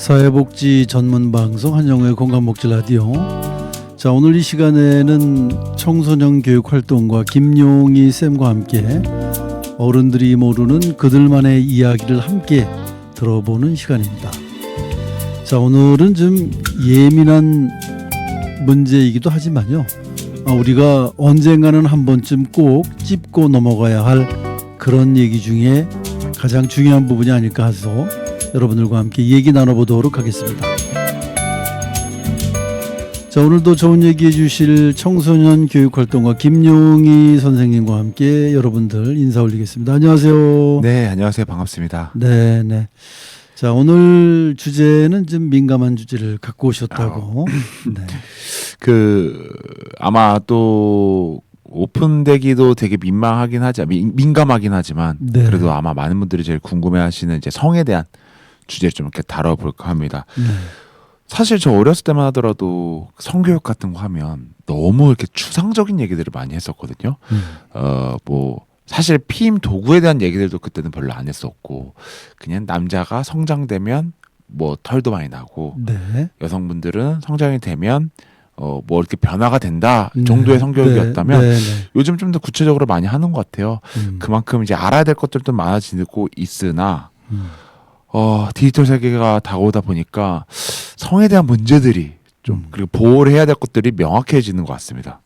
사회복지 전문 방송 한영우의 공감복지 라디오. 자, 오늘 이 시간에는 청소년 교육 활동과 김용희 쌤과 함께 어른들이 모르는 그들만의 이야기를 함께 들어보는 시간입니다. 자, 오늘은 좀 예민한 문제이기도 하지만요, 우리가 언젠가는 한 번쯤 꼭 짚고 넘어가야 할 그런 얘기 중에 가장 중요한 부분이 아닐까 해서 여러분들과 함께 얘기 나눠보도록 하겠습니다. 자, 오늘도 좋은 얘기해 주실 청소년 교육활동가 김용희 선생님과 함께 여러분들 인사 올리겠습니다. 안녕하세요. 네, 안녕하세요. 반갑습니다. 네. 자, 오늘 주제는 좀 민감한 주제를 갖고 오셨다고. 네. 아마 또 오픈되기도 되게 민감하긴 하지만 네. 그래도 아마 많은 분들이 제일 궁금해하시는 이제 성에 대한 주제를 좀 이렇게 다뤄볼까 합니다. 네. 사실 저 어렸을 때만 하더라도 성교육 같은 거 하면 너무 이렇게 추상적인 얘기들을 많이 했었거든요. 뭐 사실 피임 도구에 대한 얘기들도 그때는 별로 안 했었고, 그냥 남자가 성장되면 뭐 털도 많이 나고, 네. 여성분들은 성장이 되면 뭐 이렇게 변화가 된다 정도의 성교육이었다면, 네. 요즘 좀 더 구체적으로 많이 하는 것 같아요. 그만큼 이제 알아야 될 것들도 많아지고 있으나 디지털 세계가 다가오다 보니까 성에 대한 문제들이 좀, 그리고 보호를 해야 될 것들이 명확해지는 것 같습니다.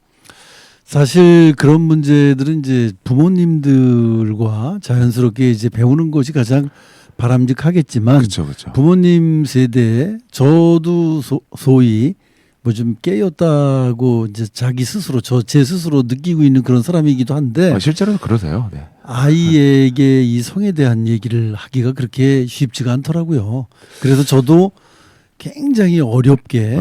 사실 그런 문제들은 이제 부모님들과 자연스럽게 이제 배우는 것이 가장 바람직하겠지만, 그렇죠. 부모님 세대에 저도 소위 뭐 좀 깨었다고 이제 자기 스스로 제 스스로 느끼고 있는 그런 사람이기도 한데, 실제로도 그러세요. 네. 아이에게 이 성에 대한 얘기를 하기가 그렇게 쉽지가 않더라고요. 그래서 저도 굉장히 어렵게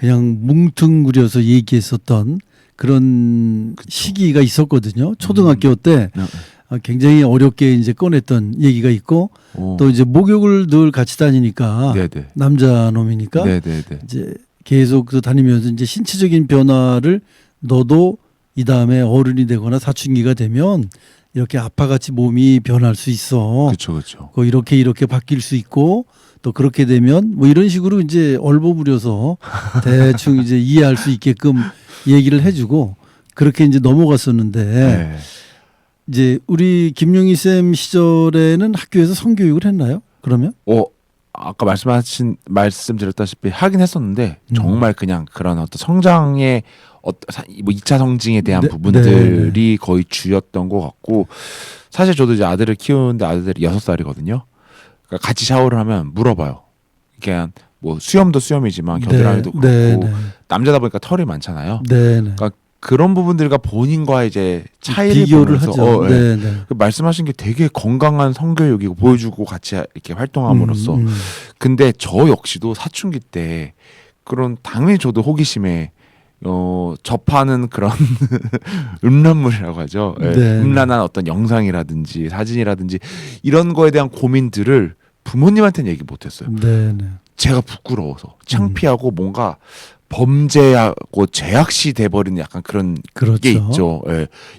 그냥 뭉뚱그려서 얘기했었던 그런 시기가 있었거든요. 초등학교 때 굉장히 어렵게 이제 꺼냈던 얘기가 있고, 또 이제 목욕을 늘 같이 다니니까 남자 놈이니까 이제 계속 다니면서 이제 신체적인 변화를 너도 이 다음에 어른이 되거나 사춘기가 되면 이렇게 아빠같이 몸이 변할 수 있어. 그렇죠. 이렇게 바뀔 수 있고, 또 그렇게 되면 뭐 이런 식으로 이제 얼버무려서 대충 이제 이해할 수 있게끔 얘기를 해주고 그렇게 이제 넘어갔었는데, 이제 우리 김용희 쌤 시절에는 학교에서 성교육을 했나요? 그러면? 아까 말씀드렸다시피 하긴 했었는데, 정말 그냥 그런 어떤 성장의 뭐 2차 성징에 대한 부분들이 거의 주였던 것 같고, 사실 저도 이제 아들을 키우는데 아들이 6살이거든요. 그러니까 같이 샤워를 하면 물어봐요. 그냥 뭐 수염도 수염이지만 겨드랑이도 그렇고, 남자다 보니까 털이 많잖아요. 그러니까 그런 부분들과 본인과 이제 차이를 비교를 보면서 하죠. 말씀하신 게 되게 건강한 성교육이고 보여주고 같이 이렇게 활동함으로써. 근데 저 역시도 사춘기 때 그런, 당연히 저도 호기심에 접하는 그런 음란물이라고 하죠. 음란한 어떤 영상이라든지 사진이라든지 이런 거에 대한 고민들을 부모님한테는 얘기 못했어요. 제가 부끄러워서, 창피하고 뭔가 범죄하고 죄악시 돼버리는 약간 그런 게 있죠.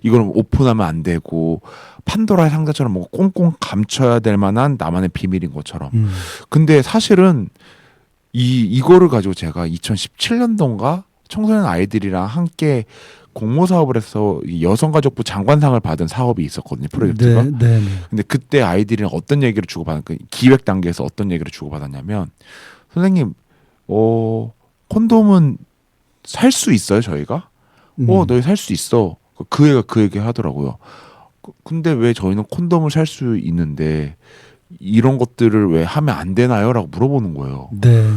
이거는 오픈하면 안 되고 판도라의 상자처럼 뭔가 꽁꽁 감춰야 될 만한 나만의 비밀인 것처럼. 근데 사실은 이거를 가지고 제가 2017년도인가 청소년 아이들이랑 함께 공모 사업을 해서 여성가족부 장관상을 받은 사업이 있었거든요, 프로젝트가. 근데 그때 아이들이랑 어떤 얘기를 기획 단계에서 어떤 얘기를 주고받았냐면, 선생님, 콘돔은 살 수 있어요, 저희가? 너희 살 수 있어. 그 애가 그 얘기 하더라고요. 근데 왜 저희는 콘돔을 살 수 있는데 이런 것들을 왜 하면 안 되나요? 라고 물어보는 거예요. 근데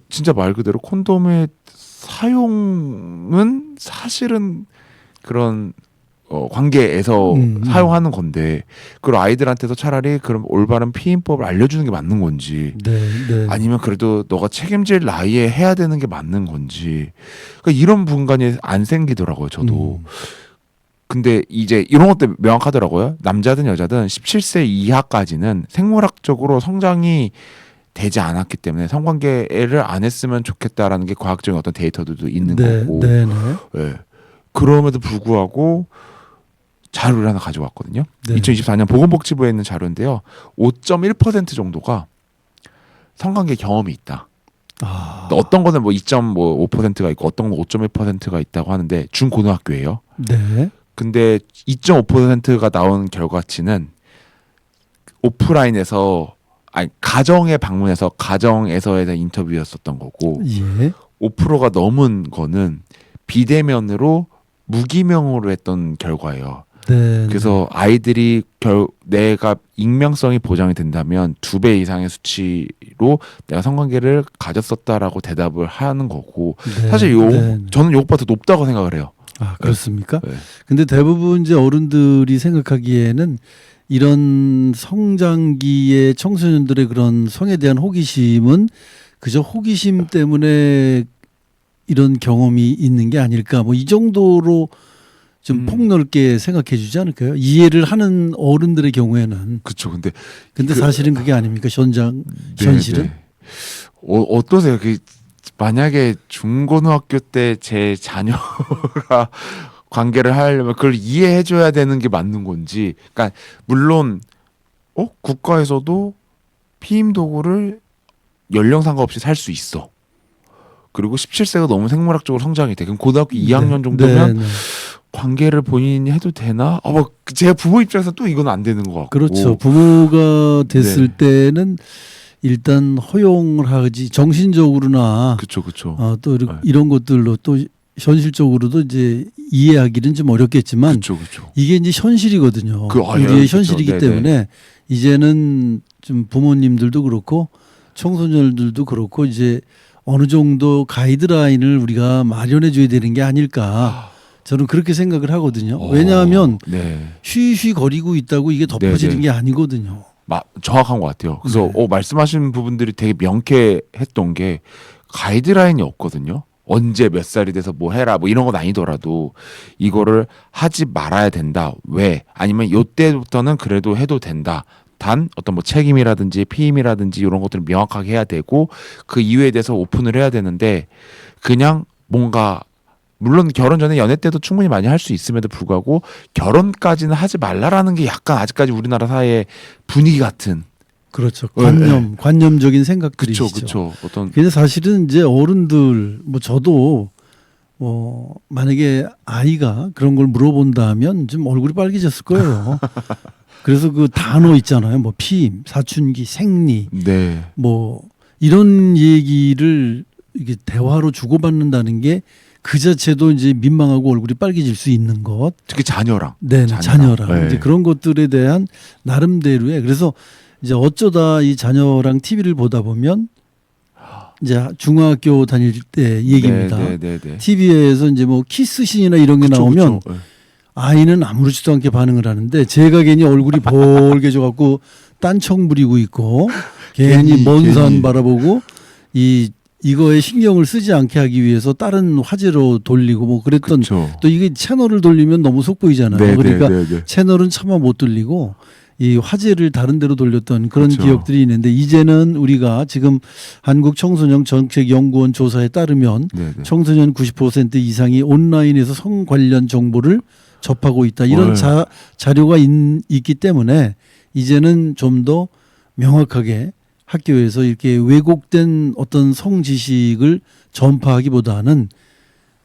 진짜 말 그대로 콘돔의 사용은 사실은 그런 관계에서 사용하는 건데, 그걸 아이들한테도 차라리 그럼 올바른 피임법을 알려주는 게 맞는 건지, 아니면 그래도 너가 책임질 나이에 해야 되는 게 맞는 건지, 그러니까 이런 분간이 안 생기더라고요, 저도. 근데 이제 이런 것도 명확하더라고요. 남자든 여자든 17세 이하까지는 생물학적으로 성장이 되지 않았기 때문에 성관계를 안 했으면 좋겠다라는 게 과학적인 어떤 데이터들도 있는 거고. 그럼에도 불구하고 자료를 하나 가져왔거든요. 2024년 보건복지부에 있는 자료인데요. 5.1% 정도가 성관계 경험이 있다. 아. 어떤 거는 뭐 2.5%가 있고 어떤 건 5.1%가 있다고 하는데 중고등학교예요. 네. 근데 2.5%가 나온 결과치는 오프라인에서 아니 가정에 방문해서 가정에서의 인터뷰였었던 거고 예. 5%가 넘은 거는 비대면으로 무기명으로 했던 결과예요. 네. 그래서 아이들이 내가 익명성이 보장이 된다면 2배 이상의 수치로 내가 성관계를 가졌었다라고 대답을 하는 거고 네. 사실 네. 저는 요것보다 더 높다고 생각을 해요. 아, 그렇습니까? 네. 근데 대부분 이제 어른들이 생각하기에는 이런 성장기의 청소년들의 그런 성에 대한 호기심은 그저 호기심 때문에 이런 경험이 있는 게 아닐까. 뭐 이 정도로 좀 폭넓게 생각해 주지 않을까요? 이해를 하는 어른들의 경우에는. 그렇죠. 근데 사실은 그게 아닙니까? 현실은? 네. 어떠세요? 만약에 중고등학교 때 제 자녀가 관계를 하려면 그걸 이해해 줘야 되는 게 맞는 건지. 그러니까 물론 국가에서도 피임 도구를 연령 상관없이 살 수 있어. 그리고 17세가 너무 생물학적으로 성장이 돼. 그럼 고등학교 2학년 정도면 관계를 본인이 해도 되나? 제 부모 입장에서 또 이건 안 되는 것 같고. 그렇죠. 부모가 됐을 때는 일단 허용을 하지 정신적으로나 그렇죠. 또 이런 것들로 또 현실적으로도 이제 이해하기는 좀 어렵겠지만 그렇죠. 이게 이제 현실이거든요. 우리의 현실이기 때문에 이제는 좀 부모님들도 그렇고 청소년들도 그렇고 이제 어느 정도 가이드라인을 우리가 마련해 줘야 되는 게 아닐까. 저는 그렇게 생각을 하거든요. 왜냐하면 쉬쉬거리고 있다고 이게 덮어지는 게 아니거든요. 정확한 것 같아요. 그래서 말씀하신 부분들이 되게 명쾌했던 게 가이드라인이 없거든요. 언제 몇 살이 돼서 뭐 해라 뭐 이런 건 아니더라도 이거를 하지 말아야 된다. 왜? 아니면 요때부터는 그래도 해도 된다. 단 어떤 뭐 책임이라든지 피임이라든지 이런 것들을 명확하게 해야 되고 그 이유에 대해서 오픈을 해야 되는데 그냥 뭔가 물론 결혼 전에 연애 때도 충분히 많이 할 수 있음에도 불구하고 결혼까지는 하지 말라라는 게 약간 아직까지 우리나라 사회의 분위기 같은 그렇죠. 관념적인 생각들이 있죠. 그렇죠. 근데 사실은 이제 어른들 뭐 저도 만약에 아이가 그런 걸 물어본다면 좀 얼굴이 빨개졌을 거예요. 그래서 그 단어 있잖아요. 뭐 피임, 사춘기, 생리, 뭐 이런 얘기를 이게 대화로 주고받는다는 게 그 자체도 이제 민망하고 얼굴이 빨개질 수 있는 것. 특히 자녀랑. 자녀랑. 이제 그런 것들에 대한 나름대로의 그래서 이제 어쩌다 이 자녀랑 TV를 보다 보면 이제 중학교 다닐 때 얘기입니다. TV에서 이제 뭐 키스신이나 이런 게 나오면 아이는 아무렇지도 않게 반응을 하는데 제가 괜히 얼굴이 벌개져 갖고 딴청 부리고 있고 괜히 먼 산 바라보고 이거에 신경을 쓰지 않게 하기 위해서 다른 화제로 돌리고 뭐 그랬던 또 이게 채널을 돌리면 너무 속보이잖아요. 그러니까 채널은 차마 못 돌리고 이 화제를 다른 데로 돌렸던 그런 기억들이 있는데 이제는 우리가 지금 한국청소년정책연구원 조사에 따르면 청소년 90% 이상이 온라인에서 성 관련 정보를 접하고 있다. 이런 자료가 있기 때문에 이제는 좀 더 명확하게 학교에서 이렇게 왜곡된 어떤 성 지식을 전파하기보다는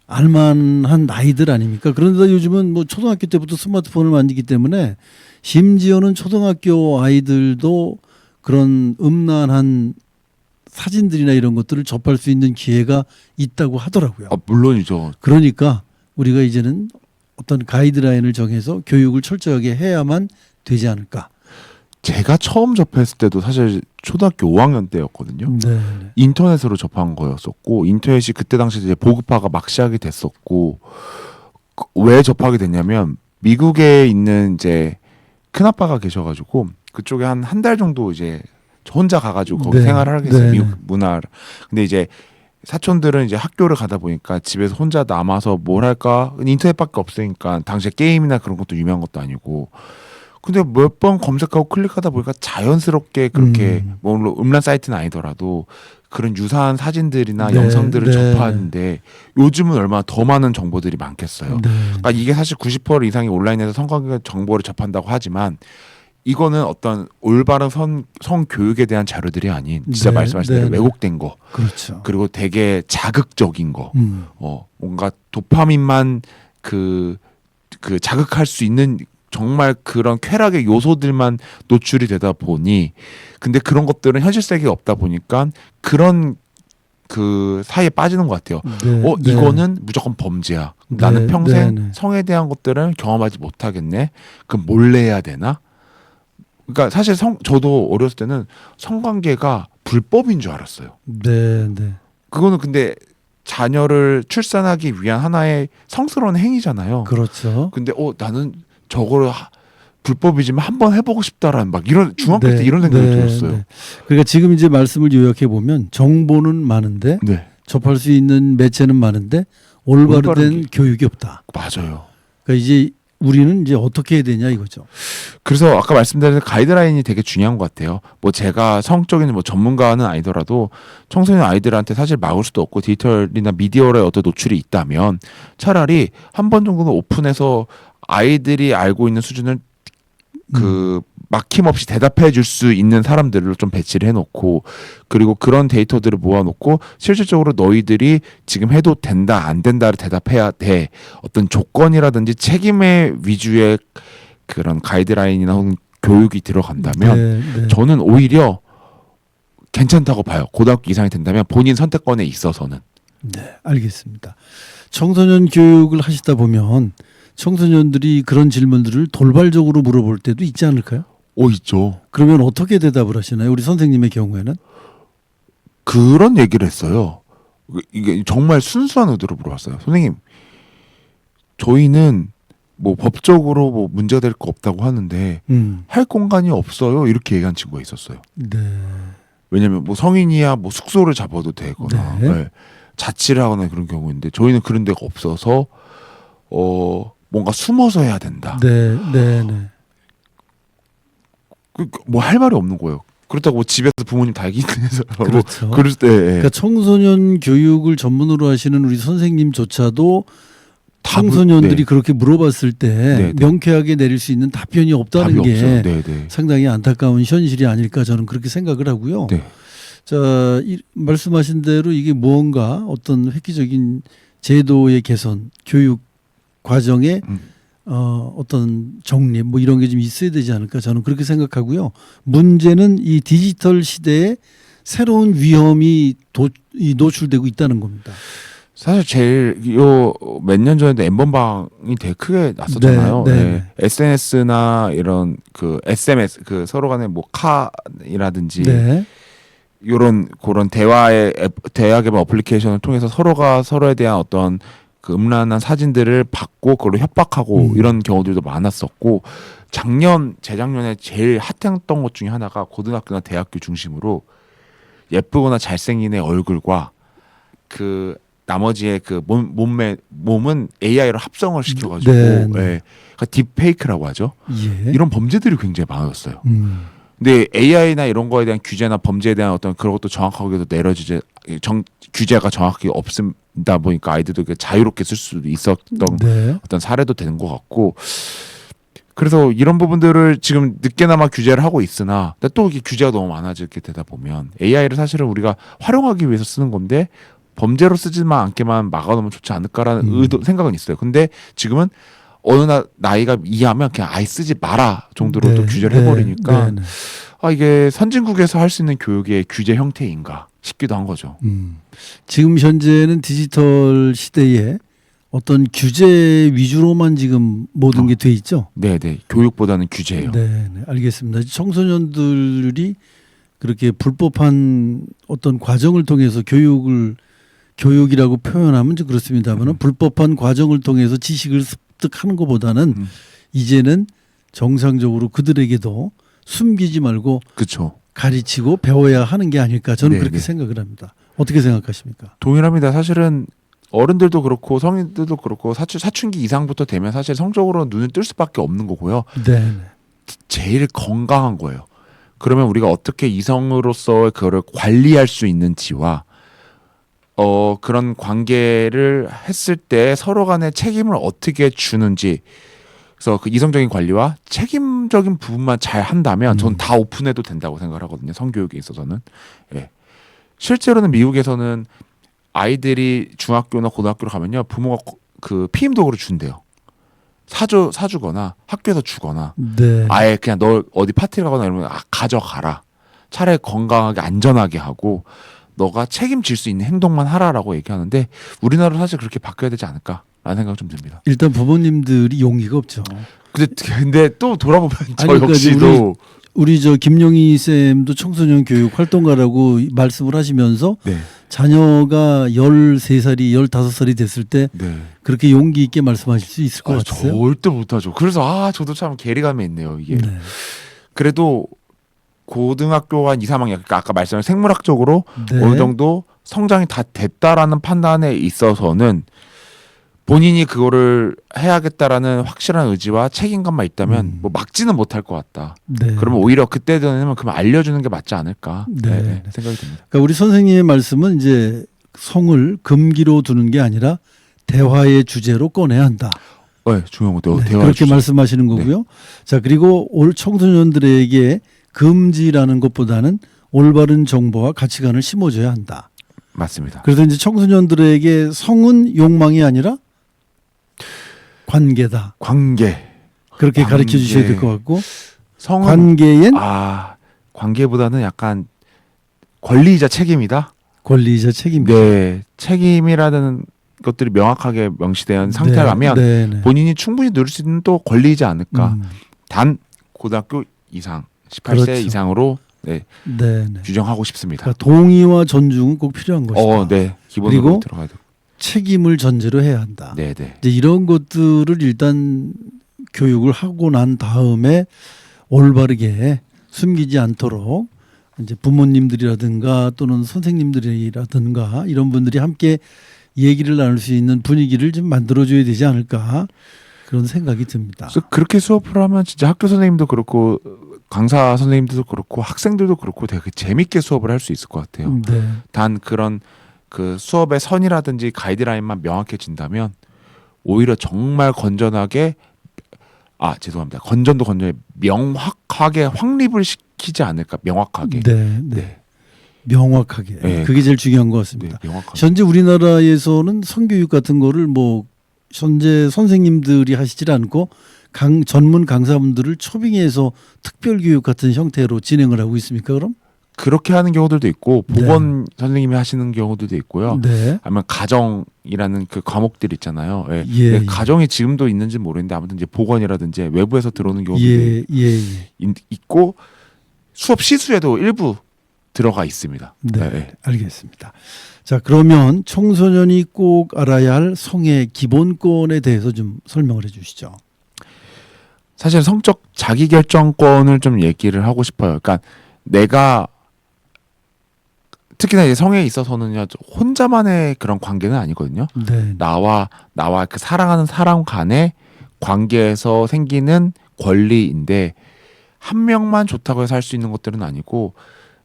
알만한 나이들 아닙니까? 그런데 요즘은 뭐 초등학교 때부터 스마트폰을 만지기 때문에 심지어는 초등학교 아이들도 그런 음란한 사진들이나 이런 것들을 접할 수 있는 기회가 있다고 하더라고요. 물론이죠. 그러니까 우리가 이제는 어떤 가이드라인을 정해서 교육을 철저하게 해야만 되지 않을까. 제가 처음 접했을 때도 사실 초등학교 5학년 때였거든요. 인터넷으로 접한 거였었고 인터넷이 그때 당시 이제 보급화가 막 시작이 됐었고 왜 접하게 됐냐면 미국에 있는 이제 큰 아빠가 계셔가지고 그쪽에 한 달 정도 이제 혼자 가가지고 거기 생활을 하게 됐어요. 미국 문화를. 근데 이제 사촌들은 이제 학교를 가다 보니까 집에서 혼자 남아서 뭘 할까 인터넷밖에 없으니까 당시에 게임이나 그런 것도 유명한 것도 아니고. 근데 몇 번 검색하고 클릭하다 보니까 자연스럽게 그렇게 뭐 음란 사이트는 아니더라도 그런 유사한 사진들이나 영상들을 접하는데 요즘은 얼마나 더 많은 정보들이 많겠어요. 그러니까 이게 사실 90% 이상이 온라인에서 성관계 정보를 접한다고 하지만 이거는 어떤 올바른 성교육에 대한 자료들이 아닌 진짜 네, 말씀하신 대로 네, 네. 왜곡된 거. 그렇죠. 그리고 되게 자극적인 거. 음. 뭔가 도파민만 그 자극할 수 있는 정말 그런 쾌락의 요소들만 노출이 되다 보니 근데 그런 것들은 현실 세계에 없다 보니까 그런 그 사이에 빠지는 것 같아요. 네, 네. 이거는 무조건 범죄야. 네, 나는 평생 네, 네. 성에 대한 것들을 경험하지 못하겠네. 그럼 몰래 해야 되나? 그러니까 사실 저도 어렸을 때는 성관계가 불법인 줄 알았어요. 네, 네. 그거는 근데 자녀를 출산하기 위한 하나의 성스러운 행위잖아요. 그렇죠. 근데 나는 저거를 불법이지만 한번 해보고 싶다라는 막 이런 중학교 네, 때 이런 생각이 네, 들었어요. 네. 그러니까 지금 이제 말씀을 요약해 보면 정보는 많은데 네, 접할 수 있는 매체는 많은데 올바른 올바른 교육이 없다. 맞아요. 그러니까 이제 우리는 이제 어떻게 해야 되냐 이거죠. 그래서 아까 말씀드린 가이드라인이 되게 중요한 것 같아요. 뭐 제가 성적인 뭐 전문가는 아니더라도 청소년 아이들한테 사실 막을 수도 없고 디지털이나 미디어의 어떤 노출이 있다면 차라리 한 번 정도는 오픈해서 아이들이 알고 있는 수준을 그 막힘없이 대답해 줄 수 있는 사람들을 좀 배치를 해놓고 그리고 그런 데이터들을 모아놓고 실질적으로 너희들이 지금 해도 된다 안 된다를 대답해야 돼 어떤 조건이라든지 책임의 위주의 그런 가이드라인이나 혹은 교육이 들어간다면 네, 네. 저는 오히려 괜찮다고 봐요. 고등학교 이상이 된다면 본인 선택권에 있어서는. 네, 알겠습니다. 청소년 교육을 하시다 보면 청소년들이 그런 질문들을 돌발적으로 물어볼 때도 있지 않을까요? 있죠. 그러면 어떻게 대답을 하시나요? 우리 선생님의 경우에는? 그런 얘기를 했어요. 이게 정말 순수한 의도로 물어봤어요. 선생님, 저희는 뭐 법적으로 뭐 문제가 될 거 없다고 하는데 할 공간이 없어요. 이렇게 얘기한 친구가 있었어요. 네. 왜냐면 뭐 성인이야 뭐 숙소를 잡아도 되거나 네. 네. 자취를 하거나 그런 경우인데 저희는 그런 데가 없어서 뭔가 숨어서 해야 된다. 네, 네, 네. 뭐 할 말이 없는 거예요. 그렇다고 뭐 집에서 부모님 달기 해서 그렇죠. 그럴 때 그러니까 청소년 교육을 전문으로 하시는 우리 선생님조차도 청소년들이 네. 그렇게 물어봤을 때 네, 네. 명쾌하게 내릴 수 있는 답변이 없다는 답이 게 없어요. 네, 네. 상당히 안타까운 현실이 아닐까 저는 그렇게 생각을 하고요. 네. 자, 말씀하신 대로 이게 무언가 어떤 획기적인 제도의 개선, 교육 과정에 어떤 정립 뭐 이런 게 좀 있어야 되지 않을까 저는 그렇게 생각하고요. 문제는 이 디지털 시대에 새로운 위험이 노출되고 있다는 겁니다. 사실 제일 몇 년 전에도 엠번방이 되게 크게 났었잖아요. 네, 네. 네. SNS나 이런 그 SMS 그 서로 간의 뭐 카이라든지 네. 이런 그런 대화 개발 어플리케이션을 통해서 서로가 서로에 대한 어떤 그 음란한 사진들을 받고 그걸로 협박하고 이런 경우들도 많았었고 재작년에 제일 핫했던 것 중에 하나가 고등학교나 대학교 중심으로 예쁘거나 잘생긴 애 얼굴과 그 나머지의 그 몸은 AI로 합성을 시켜가지고 네, 네. 그러니까 딥페이크라고 하죠. 예. 이런 범죄들이 굉장히 많았어요. 근데 AI나 이런 거에 대한 규제나 범죄에 대한 어떤 그런 것도 정확하게도 규제가 정확히 없다 보니까 아이들도 자유롭게 쓸 수도 있었던 네. 어떤 사례도 되는 것 같고 그래서 이런 부분들을 지금 늦게나마 규제를 하고 있으나 근데 또 이게 규제가 너무 많아지게 되다 보면 AI를 사실은 우리가 활용하기 위해서 쓰는 건데 범죄로 쓰지만 않게만 막아놓으면 좋지 않을까라는 생각은 있어요. 근데 지금은 어느 나이가 이하면 그냥 아예 쓰지 마라 정도로 또 규제를 해버리니까 이게 선진국에서 할 수 있는 교육의 규제 형태인가 싶기도 한 거죠. 지금 현재는 디지털 시대에 어떤 규제 위주로만 지금 모든 게 돼 있죠. 네네. 교육보다는 규제예요. 네, 알겠습니다. 청소년들이 그렇게 불법한 어떤 과정을 통해서 교육이라고 표현하면 좀 그렇습니다만 불법한 과정을 통해서 지식을 습득하는 것보다는 이제는 정상적으로 그들에게도 숨기지 말고 그렇죠. 가르치고 배워야 하는 게 아닐까 저는 네네. 그렇게 생각을 합니다. 어떻게 생각하십니까? 동일합니다. 사실은 어른들도 그렇고 성인들도 그렇고 사춘기 이상부터 되면 사실 성적으로 눈을 뜰 수밖에 없는 거고요. 네. 제일 건강한 거예요. 그러면 우리가 어떻게 이성으로서 그거를 관리할 수 있는지와 그런 관계를 했을 때 서로 간의 책임을 어떻게 주는지 그래서 그 이성적인 관리와 책임적인 부분만 잘 한다면 전 다 오픈해도 된다고 생각을 하거든요. 성교육에 있어서는. 예. 실제로는 미국에서는 아이들이 중학교나 고등학교로 가면요. 부모가 그 피임 도구를 준대요. 사주거나 학교에서 주거나 네. 아예 그냥 너 어디 파티를 가거나 이러면 가져가라. 차라리 건강하게 안전하게 하고 너가 책임질 수 있는 행동만 하라라고 얘기하는데 우리나라도 사실 그렇게 바뀌어야 되지 않을까라는 생각 좀 듭니다. 일단 부모님들이 용기가 없죠. 근데 또 돌아보면 저 그러니까 역시도 우리 저 김용희 쌤도 청소년 교육 활동가라고 말씀을 하시면서 네. 자녀가 13살이 15살이 됐을 때 네. 그렇게 용기 있게 말씀하실 수 있을 것 같으세요? 절대 못하죠. 그래서 저도 참 괴리감이 있네요. 이게 네. 그래도 고등학교 한 2, 3학년 그러니까 아까 말씀하신 생물학적으로 네. 어느 정도 성장이 다 됐다라는 판단에 있어서는 본인이 그거를 해야겠다라는 확실한 의지와 책임감만 있다면 뭐 막지는 못할 것 같다. 네. 그러면 오히려 그때 되면 그럼 알려주는 게 맞지 않을까 네. 생각이 듭니다. 그러니까 우리 선생님의 말씀은 이제 성을 금기로 두는 게 아니라 대화의 주제로 꺼내야 한다. 네, 중요한 거 네, 대화 그렇게 주제. 말씀하시는 거고요. 자, 그리고 올 청소년들에게 금지라는 것보다는 올바른 정보와 가치관을 심어줘야 한다. 맞습니다. 그래서 이제 청소년들에게 성은 욕망이 아니라 관계다. 관계. 그렇게 가르쳐 주셔야 될 것 같고 성은 관계엔 관계보다는 약간 권리이자 책임이다. 권리이자 책임이다. 네, 책임이라는 것들이 명확하게 명시된 상태라면 네, 네. 본인이 충분히 누릴 수 있는 또 권리이지 않을까. 단 고등학교 이상, 18세 그렇죠. 이상으로 네, 네. 규정하고 싶습니다. 그러니까 동의와 존중은 꼭 필요한 것이다. 네, 기본으로 그리고 들어가야 되고. 책임을 전제로 해야 한다. 네, 네. 이제 이런 것들을 일단 교육을 하고 난 다음에 올바르게 숨기지 않도록 이제 부모님들이라든가 또는 선생님들이라든가 이런 분들이 함께 얘기를 나눌 수 있는 분위기를 좀 만들어줘야 되지 않을까 그런 생각이 듭니다. 그래서 그렇게 수업을 하면 진짜 학교 선생님도 그렇고 강사 선생님들도 그렇고 학생들도 그렇고 되게 재밌게 수업을 할 수 있을 것 같아요. 네. 단 그런 그 수업의 선이라든지 가이드라인만 명확해진다면 오히려 정말 건전하게 죄송합니다. 건전도 건전해 명확하게 확립을 시키지 않을까 명확하게. 네, 네. 명확하게. 네. 그게 제일 중요한 것 같습니다. 네, 명확하게. 현재 우리나라에서는 성교육 같은 거를 뭐 현재 선생님들이 하시질 않고 전문 강사분들을 초빙해서 특별교육 같은 형태로 진행을 하고 있습니까? 그럼? 그렇게 하는 경우들도 있고 보건 선생님이 하시는 경우들도 있고요. 네. 아니면 가정이라는 그 과목들 있잖아요. 예. 예, 네, 예. 가정이 지금도 있는지 모르겠는데 아무튼 이제 보건이라든지 외부에서 들어오는 경우도 예. 있고 수업 시수에도 일부 들어가 있습니다. 네, 알겠습니다. 자, 그러면 청소년이 꼭 알아야 할 성의 기본권에 대해서 좀 설명을 해 주시죠. 사실 성적 자기결정권을 좀 얘기를 하고 싶어요. 그러니까 내가 특히나 이제 성에 있어서는요 혼자만의 그런 관계는 아니거든요. 네. 나와 그 사랑하는 사람 간의 관계에서 생기는 권리인데 한 명만 좋다고 해서 할 수 있는 것들은 아니고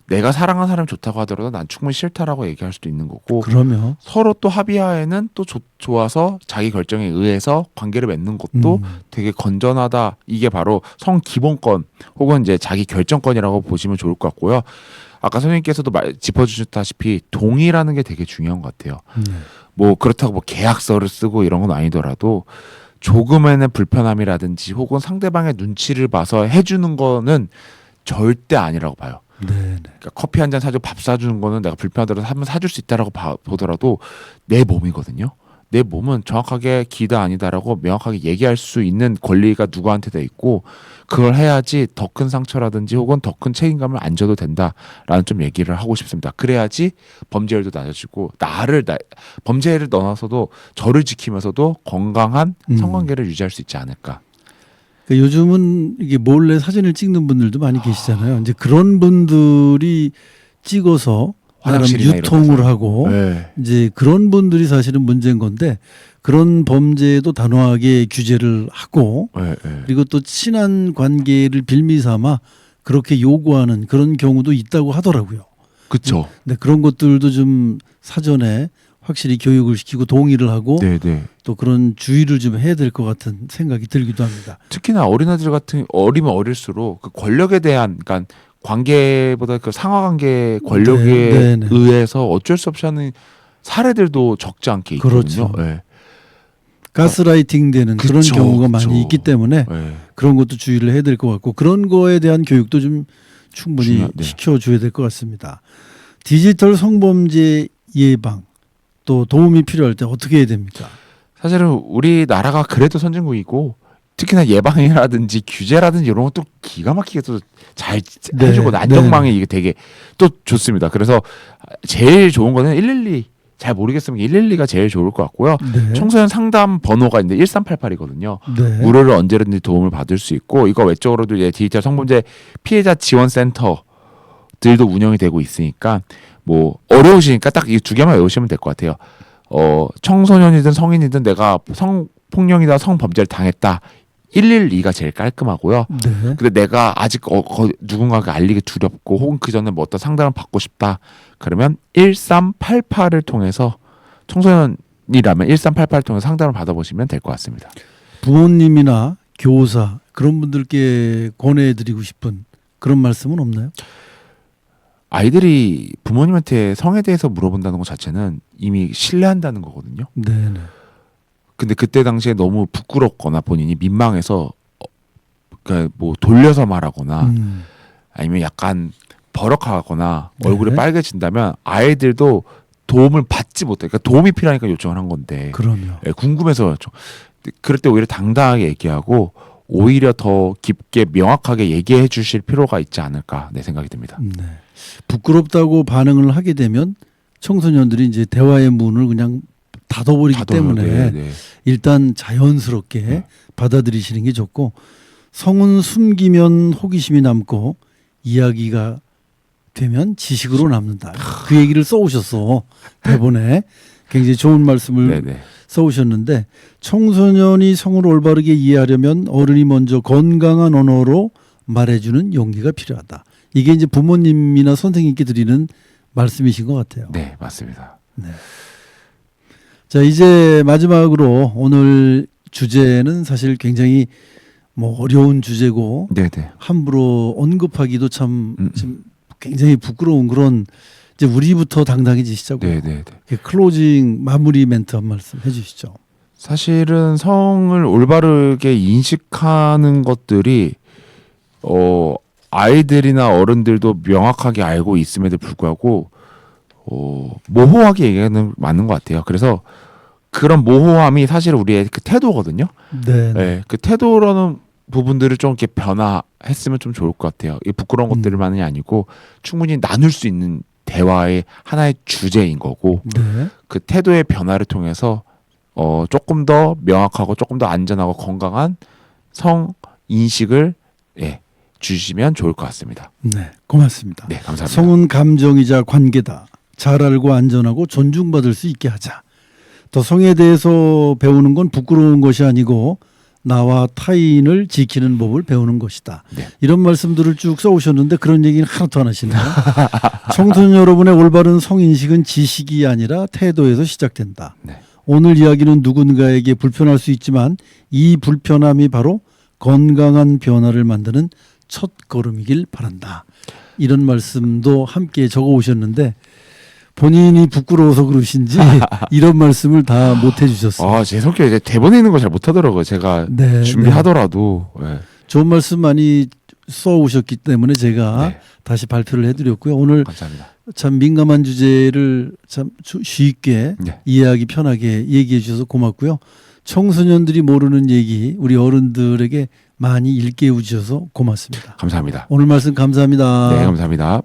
내가 사랑하는 사람이 좋다고 하더라도 난 충분히 싫다라고 얘기할 수도 있는 거고 그러면 서로 또 합의하에는 또 좋아서 자기 결정에 의해서 관계를 맺는 것도 되게 건전하다. 이게 바로 성 기본권 혹은 이제 자기 결정권이라고 보시면 좋을 것 같고요. 아까 선생님께서도 짚어주셨다시피 동의라는 게 되게 중요한 것 같아요. 뭐 그렇다고 뭐 계약서를 쓰고 이런 건 아니더라도 조금의 불편함이라든지 혹은 상대방의 눈치를 봐서 해주는 거는 절대 아니라고 봐요. 네. 그러니까 커피 한 잔 사주고 밥 사주는 거는 내가 불편하더라도 한번 사줄 수 있다라고 보더라도 내 몸이거든요. 내 몸은 정확하게 기다 아니다라고 명확하게 얘기할 수 있는 권리가 누구한테도 있고 그걸 해야지 더 큰 상처라든지 혹은 더 큰 책임감을 안 져도 된다라는 좀 얘기를 하고 싶습니다. 그래야지 범죄율도 낮아지고 범죄를 넣어서도 저를 지키면서도 건강한 성관계를 유지할 수 있지 않을까. 그러니까 요즘은 이게 몰래 사진을 찍는 분들도 많이 계시잖아요. 이제 그런 분들이 찍어서 화장실이나 유통을 하고 네. 이제 그런 분들이 사실은 문제인 건데 그런 범죄도 단호하게 규제를 하고 네. 그리고 또 친한 관계를 빌미삼아 그렇게 요구하는 그런 경우도 있다고 하더라고요. 그렇죠. 네, 그런 것들도 좀 사전에 확실히 교육을 시키고 동의를 하고 네네. 또 그런 주의를 좀 해야 될 것 같은 생각이 들기도 합니다. 특히나 어린아이들 같은 어리면 어릴수록 그 권력에 대한 그러니까 관계보다 그 상하관계 권력에 네, 네, 네. 의해서 어쩔 수 없이 하는 사례들도 적지 않게 있거든요. 그렇죠. 네. 가스라이팅 되는 그런 그쵸, 경우가 그쵸. 많이 있기 때문에 네. 그런 것도 주의를 해야 될 것 같고 그런 거에 대한 교육도 좀 충분히 네. 시켜줘야 될 것 같습니다. 디지털 성범죄 예방 또 도움이 필요할 때 어떻게 해야 됩니까? 사실은 우리나라가 그래도 선진국이고 특히나 예방이라든지 규제라든지 이런 것도 기가 막히게 또 잘 네, 해주고 안전망이 이게 되게 또 좋습니다. 그래서 제일 좋은 거는 112 잘 모르겠으면 112가 제일 좋을 것 같고요. 네. 청소년 상담 번호가 있는데 1388이거든요. 네. 무료로 언제든지 도움을 받을 수 있고 이거 외적으로도 이제 디지털 성범죄 피해자 지원 센터들도 운영이 되고 있으니까 뭐 어려우시니까 딱 이 두 개만 외우시면 될 것 같아요. 청소년이든 성인이든 내가 성폭력이나 성범죄를 당했다. 112가 제일 깔끔하고요. 네. 근데 내가 아직 누군가에게 알리기 두렵고 혹은 그 전에 뭐 어떤 상담을 받고 싶다. 그러면 1388을 통해서 청소년이라면 1388을 통해서 상담을 받아보시면 될 것 같습니다. 부모님이나 교사 그런 분들께 권해드리고 싶은 그런 말씀은 없나요? 아이들이 부모님한테 성에 대해서 물어본다는 것 자체는 이미 신뢰한다는 거거든요. 네. 근데 그때 당시에 너무 부끄럽거나 본인이 민망해서 그러니까 뭐 돌려서 말하거나 아니면 약간 버럭하거나 네. 얼굴이 빨개진다면 아이들도 도움을 받지 못해. 그러니까 도움이 필요하니까 요청을 한 건데. 그럼요. 예, 궁금해서 그럴 때 오히려 당당하게 얘기하고 오히려 더 깊게 명확하게 얘기해 주실 필요가 있지 않을까 내 생각이 듭니다. 네. 부끄럽다고 반응을 하게 되면 청소년들이 이제 대화의 문을 그냥 닫아버리기 때문에 네. 일단 자연스럽게 받아들이시는 게 좋고 성은 숨기면 호기심이 남고 이야기가 되면 지식으로 남는다. 그 얘기를 써오셨어. 대본에 굉장히 좋은 말씀을 네네. 써오셨는데 청소년이 성을 올바르게 이해하려면 어른이 먼저 건강한 언어로 말해주는 용기가 필요하다. 이게 이제 부모님이나 선생님께 드리는 말씀이신 것 같아요. 네, 맞습니다. 네. 자, 이제 마지막으로 오늘 주제는 사실 굉장히 뭐 어려운 주제고 네네. 함부로 언급하기도 참 지금 굉장히 부끄러운 그런 이제 우리부터 당당해지시자고. 네네네. 클로징 마무리 멘트 한 말씀 해주시죠. 사실은 성을 올바르게 인식하는 것들이 아이들이나 어른들도 명확하게 알고 있음에도 불구하고 모호하게 얘기하는 맞는 것 같아요. 그래서 그런 모호함이 사실 우리의 그 태도거든요. 네. 네, 그 태도라는 부분들을 좀 이렇게 변화했으면 좀 좋을 것 같아요. 이 부끄러운 것들만이 아니고 충분히 나눌 수 있는 대화의 하나의 주제인 거고 네. 그 태도의 변화를 통해서 조금 더 명확하고 조금 더 안전하고 건강한 성 인식을 주시면 좋을 것 같습니다. 네, 고맙습니다. 네, 감사합니다. 성은 감정이자 관계다. 잘 알고 안전하고 존중받을 수 있게 하자. 또 성에 대해서 배우는 건 부끄러운 것이 아니고 나와 타인을 지키는 법을 배우는 것이다. 네. 이런 말씀들을 쭉 써오셨는데 그런 얘기는 하나도 안 하시네요. 청소년 여러분의 올바른 성인식은 지식이 아니라 태도에서 시작된다. 네. 오늘 이야기는 누군가에게 불편할 수 있지만 이 불편함이 바로 건강한 변화를 만드는 첫 걸음이길 바란다. 이런 말씀도 함께 적어 오셨는데 본인이 부끄러워서 그러신지 이런 말씀을 다 못 해주셨어요. 제 성격 이제 대본에 있는 거 잘 못하더라고요. 제가 네, 준비하더라도. 네. 좋은 말씀 많이 써오셨기 때문에 제가 네. 다시 발표를 해드렸고요. 오늘 감사합니다. 참 민감한 주제를 참 쉽게 네. 이해하기 편하게 얘기해 주셔서 고맙고요. 청소년들이 모르는 얘기 우리 어른들에게 많이 일깨워 주셔서 고맙습니다. 감사합니다. 오늘 말씀 감사합니다. 네, 감사합니다.